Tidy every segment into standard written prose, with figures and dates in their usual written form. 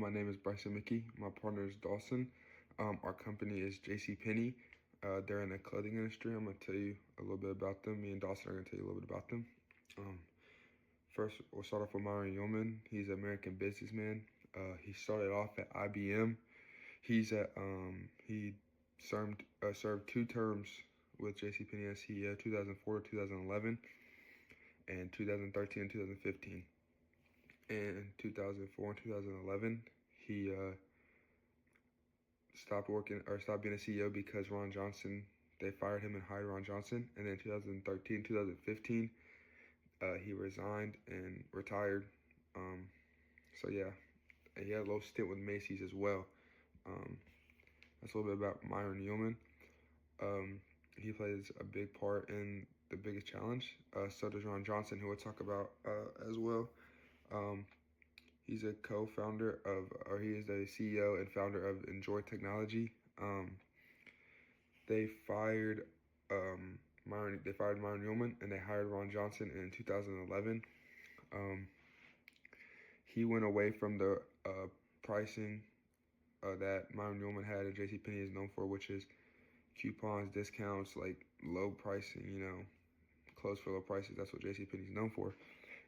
My name is Bryson Mickey. My partner is Dawson. Our company is JCPenney. They're in the clothing industry. I'm going to tell you a little bit about them. Me and Dawson are going to tell you a little bit about them. Um, First, we'll start off with Myron Yeoman. He's an American businessman. He started off at IBM. He served 2 terms with JCPenney as CEO, 2004 to 2011, and 2013 and 2015. In 2004 and 2011, he stopped being a CEO because they fired him and hired Ron Johnson. And then 2013, 2015, he resigned and retired. Um, so yeah, and he had a little stint with Macy's as well. Um, that's a little bit about Myron Yeoman. He plays a big part in the biggest challenge. So does Ron Johnson, who we'll talk about as well. He's a he is the CEO and founder of Enjoy Technology. They fired Myron Yeoman and they hired Ron Johnson in 2011. He went away from the pricing that Myron Yeoman had at JCPenney is known for, which is coupons, discounts, like low pricing, clothes for low prices. That's what JCPenney is known for.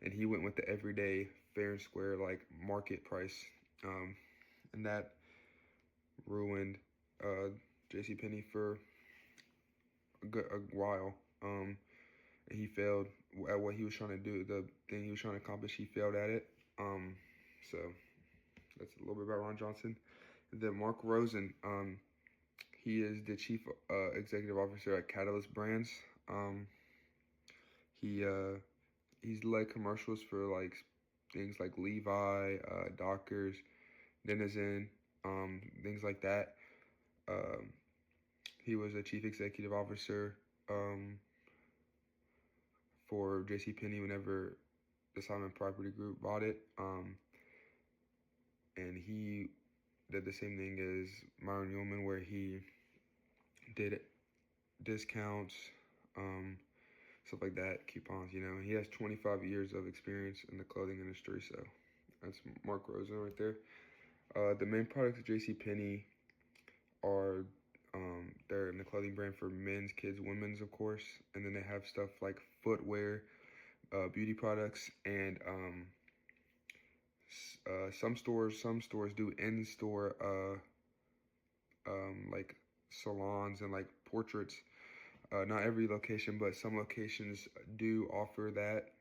And he went with the everyday, fair and square, like market price. And that ruined JCPenney for a while. He failed at what he was trying to do. The thing he was trying to accomplish, he failed at it. So that's a little bit about Ron Johnson. Then Mark Rosen, he is the chief executive officer at Catalyst Brands. He's led commercials for like things like Levi, Dockers, Denizen, things like that. He was a chief executive officer for JCPenney whenever the Simon Property Group bought it. And he did the same thing as Myron Yeoman, where he did discounts, stuff like that, coupons, He has 25 years of experience in the clothing industry, so that's Mark Rosen right there. The main products of JCPenney are, they're in the clothing brand for men's, kids, women's, of course, and then they have stuff like footwear, beauty products, and some stores do in-store like salons and like portraits. Not every location, but some locations do offer that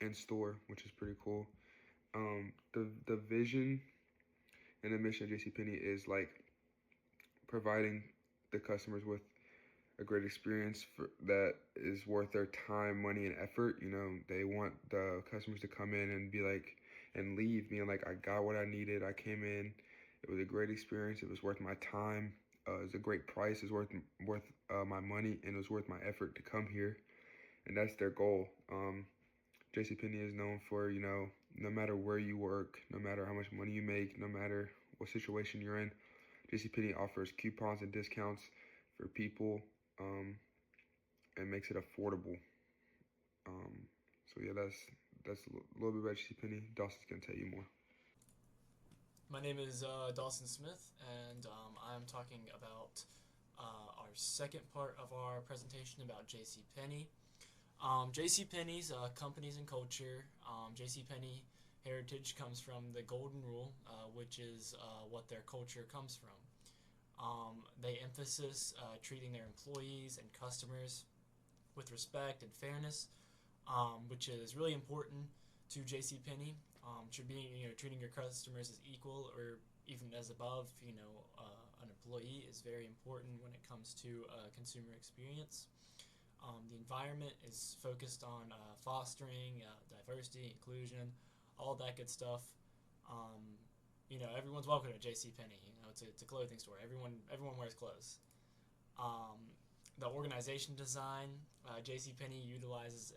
in store, which is pretty cool. The vision and the mission of JCPenney is like providing the customers with a great experience that is worth their time, money, and effort. They want the customers to come in and be like, and leave being like, I got what I needed. I came in. It was a great experience. It was worth my time. It was a great price. It's worth my money, and it was worth my effort to come here. And that's their goal. JCPenney is known for, no matter where you work, no matter how much money you make, no matter what situation you're in, JCPenney offers coupons and discounts for people, and makes it affordable. So yeah, that's a little bit about JCPenney. Dawson's gonna tell you more. My name is Dawson Smith, and I'm talking about our second part of our presentation about JCPenney. JCPenney's companies and culture. JCPenney heritage comes from the Golden Rule, which is what their culture comes from. They emphasize treating their employees and customers with respect and fairness, which is really important to JCPenney. Treating your customers as equal or even as above, an employee is very important when it comes to consumer experience. The environment is focused on fostering diversity, inclusion, all that good stuff. Everyone's welcome at JCPenney. It's a clothing store. Everyone wears clothes. The organization design, JCPenney utilizes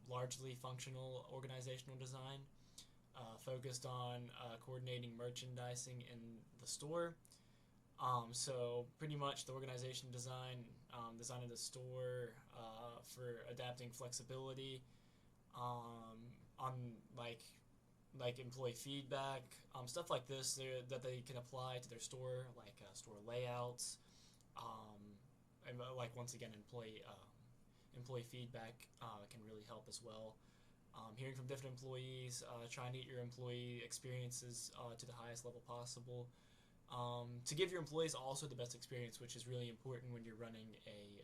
largely functional organizational design, focused on coordinating merchandising in the store. So pretty much the organization design of the store for adapting flexibility on like like employee feedback, stuff like this that they can apply to their store, like store layouts, um, and like once again, employee feedback can really help as well. Hearing from different employees, trying to get your employee experiences to the highest level possible. To give your employees also the best experience, which is really important when you're running a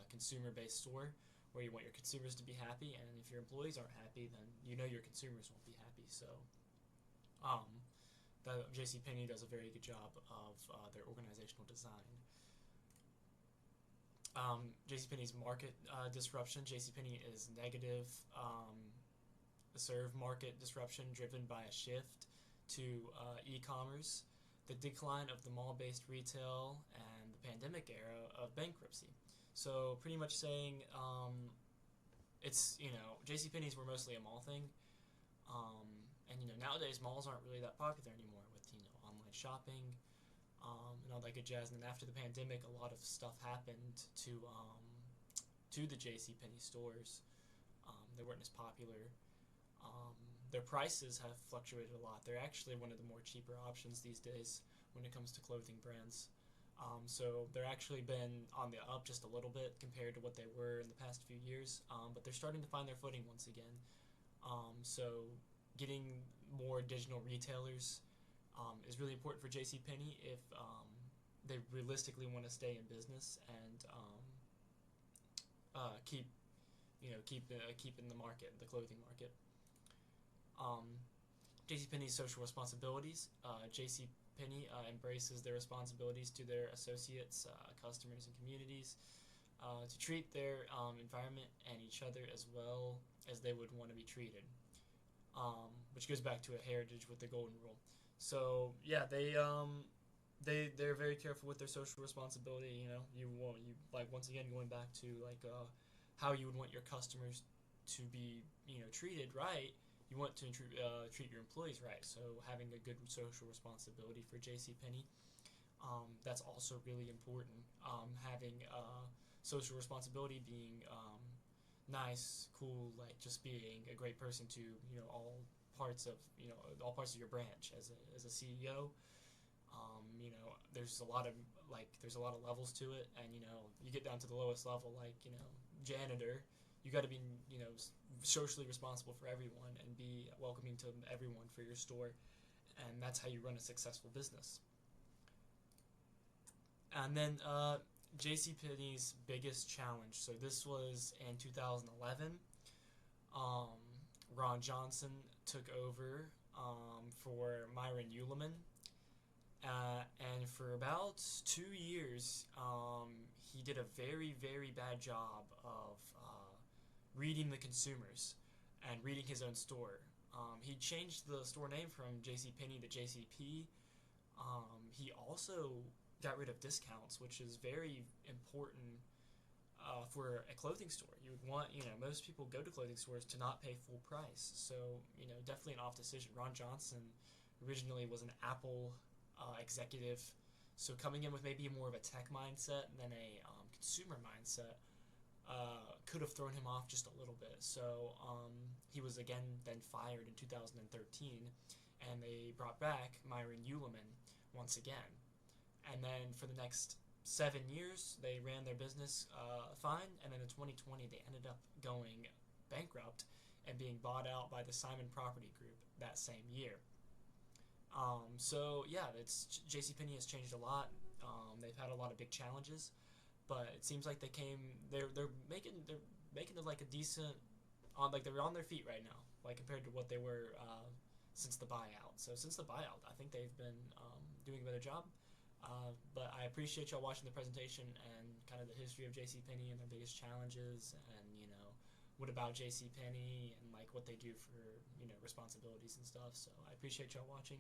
consumer-based store where you want your consumers to be happy, and if your employees aren't happy, then you know your consumers won't be happy. So, um, JCPenney does a very good job of their organizational design. JCPenney's market disruption. JCPenney is negative serve market disruption driven by a shift to e-commerce, the decline of the mall-based retail, and the pandemic era of bankruptcy. So pretty much saying it's, JCPenney's were mostly a mall thing, and nowadays malls aren't really that popular anymore with online shopping and all that good jazz. And then after the pandemic, a lot of stuff happened to the JCPenney stores. They weren't as popular. Their prices have fluctuated a lot. They're actually one of the more cheaper options these days when it comes to clothing brands. So they're actually been on the up just a little bit compared to what they were in the past few years, but they're starting to find their footing once again. So getting more digital retailers is really important for JCPenney if they realistically want to stay in business and keep in the market, the clothing market. JCPenney's social responsibilities. JCPenney embraces their responsibilities to their associates, customers, and communities to treat their environment and each other as well as they would want to be treated, which goes back to a heritage with the Golden Rule. So yeah, they're very careful with their social responsibility. You like once again going back to how you would want your customers to be treated right. You want to treat your employees right. So having a good social responsibility for JCPenney, that's also really important. Having social responsibility, being nice, cool, like just being a great person to all parts of your branch as a CEO. There's a lot of levels to it, and you get down to the lowest level, like janitor. You got to be socially responsible for everyone and be welcoming to everyone for your store, and that's how you run a successful business. And then JCPenney's biggest challenge. So this was in 2011. Ron Johnson took over for Myron Uleman, and for about 2 years, he did a very, very bad job of reading the consumers and reading his own store. He changed the store name from JCPenney to JCP. He also got rid of discounts, which is very important for a clothing store. You would want, most people go to clothing stores to not pay full price. So, definitely an off decision. Ron Johnson originally was an Apple executive, so coming in with maybe more of a tech mindset than a consumer mindset could have thrown him off just a little bit. So he was again then fired in 2013, and they brought back Myron Uleman once again. And then for the next 7 years, they ran their business fine, and then in 2020, they ended up going bankrupt and being bought out by the Simon Property Group that same year. So yeah, JCPenney has changed a lot. They've had a lot of big challenges, but it seems like they're making it like a decent they're on their feet right now, like compared to what they were since the buyout. So since the buyout, I think they've been doing a better job. But I appreciate y'all watching the presentation and kind of the history of JCPenney and their biggest challenges, and what about JCPenney and like what they do for responsibilities and stuff. So I appreciate y'all watching.